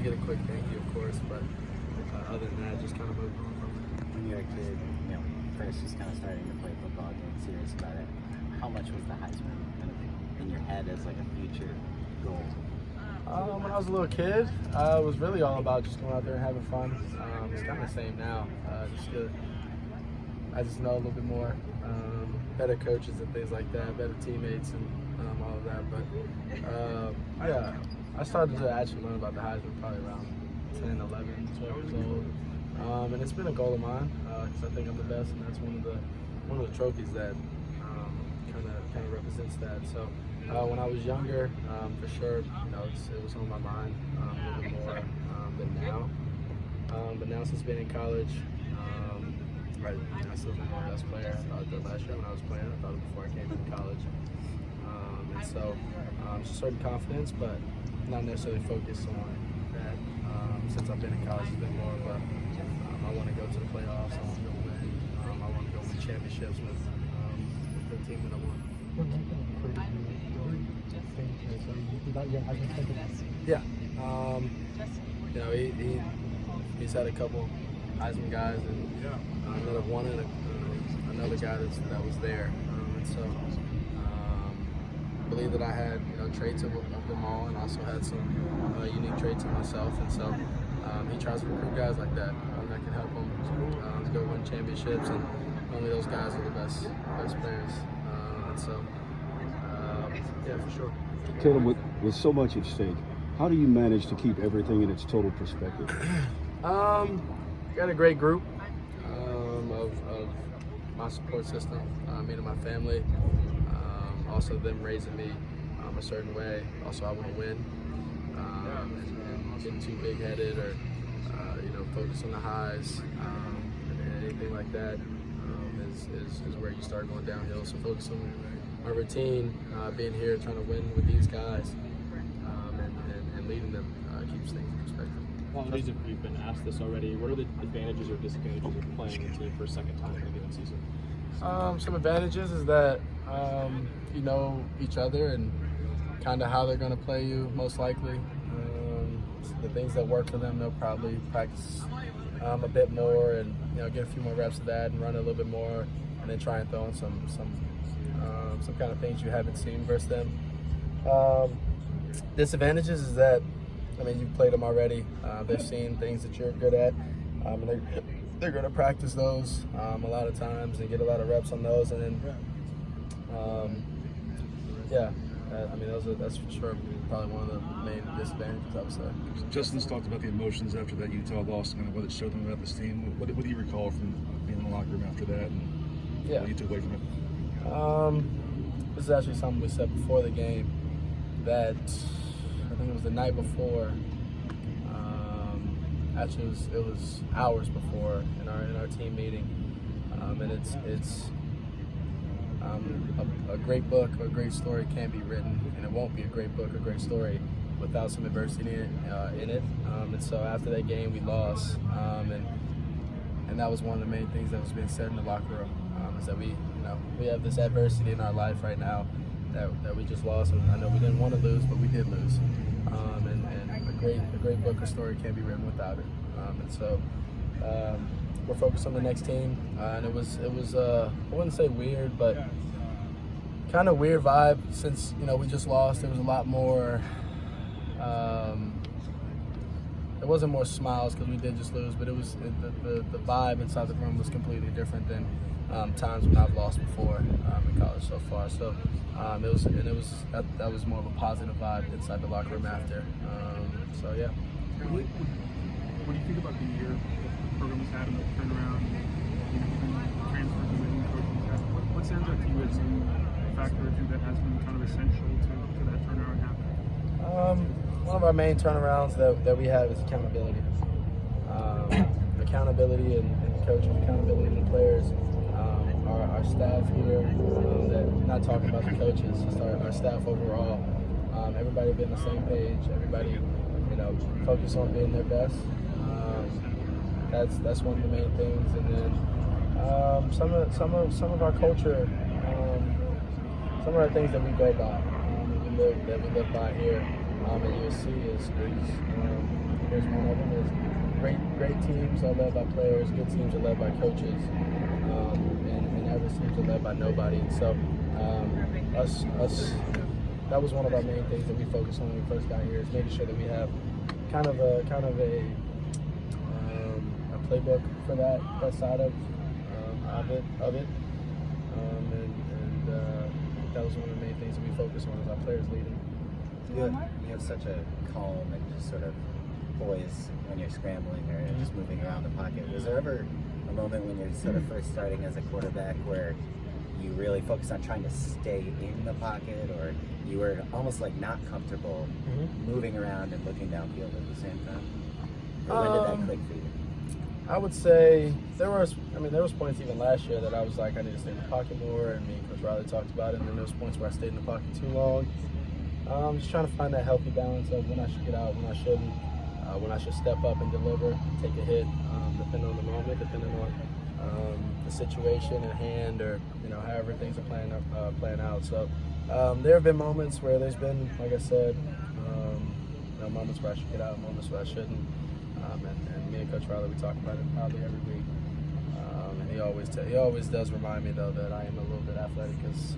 get a quick thank you, of course, but other than that, just kind of moved on from it. When you were a kid, first just kind of starting to play football, getting serious about it, how much was the Heisman kind of in your head as like a future goal? When I was a little kid, it was really all about just going out there and having fun. It's kind of the same now. I just know a little bit more, better coaches and things like that, better teammates and all of that. But yeah, I started to actually learn about the Heisman probably around 10, 11, 12 years old. And it's been a goal of mine because I think I'm the best, and that's one of the trophies that kind of represents that. So when I was younger, for sure, it was on my mind a little bit more than now. But now since being in college, I still think I'm the best player. I thought that last year when I was playing. I thought it before I came into college. And so just certain confidence, but not necessarily focused on that. Since I've been in college, it's been more of a I want to go to the playoffs. I want to go win. I want to go win championships with the team that I want. Yeah. He's had a couple Heisman guys, and that have won it. Another guy that was there, and so I believe that I had traits of them all, and also had some unique traits of myself, and so he tries to recruit guys like that that can help him go win championships, and only those guys are the best players, and so yeah, for sure. Caleb, with so much at stake, how do you manage to keep everything in its total perspective? Got a great group of my support system, me and my family. Also them raising me a certain way. Also I want to win. And getting too big-headed or focus on the highs and anything like that is where you start going downhill. So focus on my routine, being here, trying to win with these guys, and leading them keeps things in perspective. Apologies if you've been asked this already. What are the advantages or disadvantages of playing a team for a second time in a given season? Some advantages is that you know each other and kind of how they're going to play you, most likely. The things that work for them, they'll probably practice a bit more and get a few more reps of that and run a little bit more, and then try and throw in some kind of things you haven't seen versus them. Disadvantages is that you've played them already. They've seen things that you're good at, and they're going to practice those a lot of times and get a lot of reps on those. And then, that's for sure probably one of the main disadvantages, I would say. Justin's talked about the emotions after that Utah loss and what it showed them about this team. What do you recall from being in the locker room after that, and what you took away from it? This is actually something we said before the game, that I think it was the night before. Actually, it was hours before in our team meeting, and it's a great book or a great story can be written, and it won't be a great book or great story without some adversity in it. And so after that game, we lost, and that was one of the main things that was being said in the locker room, is that we have this adversity in our life right now that we just lost. And I know we didn't want to lose, but we did lose. And a great book or story can't be written without it. And so we're focused on the next team, and it was I wouldn't say weird, but kind of weird vibe since we just lost. There was a lot more. It wasn't more smiles because we did just lose, but it was the vibe inside the room was completely different than times when I've lost before in college so far. So that was more of a positive vibe inside the locker room after. So yeah. What do you think about the year the program has had and the turnaround, transfers and coaching? What stands out to you as a factor or two that has been kind of essential to that turnaround happening? One of our main turnarounds that we have is accountability. Accountability and coaching, accountability to the players. Our staff here, not talking about the coaches, just our staff overall. Everybody be on the same page. Everybody, focus on being their best. That's one of the main things. And then some of our culture, some of our things that we go by, that we live by here at USC is course, one of them is great teams are led by players, good teams are led by coaches, and average teams are led by nobody. And so that was one of our main things that we focused on when we first got here, is making sure that we have kind of a playbook for that side of it. That was one of the main things that we focused on, is our players leading. You have such a calm and just sort of poise when you're scrambling or just moving around the pocket. Was there ever a moment when you're sort of first starting as a quarterback where you really focused on trying to stay in the pocket, or you were almost like not comfortable moving around and looking downfield at the same time? Or when did that click for you? I would say there was points even last year that I was like, I need to stay in the pocket more, and me and Coach Riley talked about it, and then there was points where I stayed in the pocket too long. Just trying to find that healthy balance of when I should get out, when I shouldn't, when I should step up and deliver, take a hit, depending on the moment, depending on the situation at hand, or however things are playing out. So there have been moments where there's been, like I said, moments where I should get out, moments where I shouldn't. And me and Coach Riley, we talk about it probably every week. And he always does remind me, though, that I am a little bit athletic, because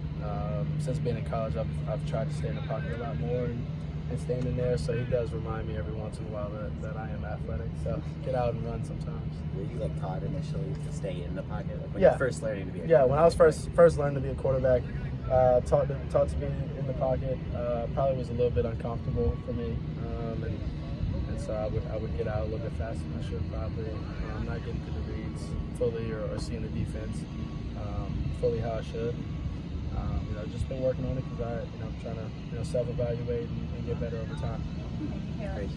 since being in college, I've tried to stay in the pocket a lot more and staying in there. So he does remind me every once in a while that I am athletic. So get out and run sometimes. Were you taught initially to stay in the pocket when you were first learning to be a quarterback? Yeah, when I was first learning to be a quarterback, taught to be in the pocket, probably was a little bit uncomfortable for me. And so I would get out a little bit faster than I should probably. Not getting through the reads fully, or seeing the defense fully how I should. Just been working on it, because I'm trying to self-evaluate and get better over time. Great.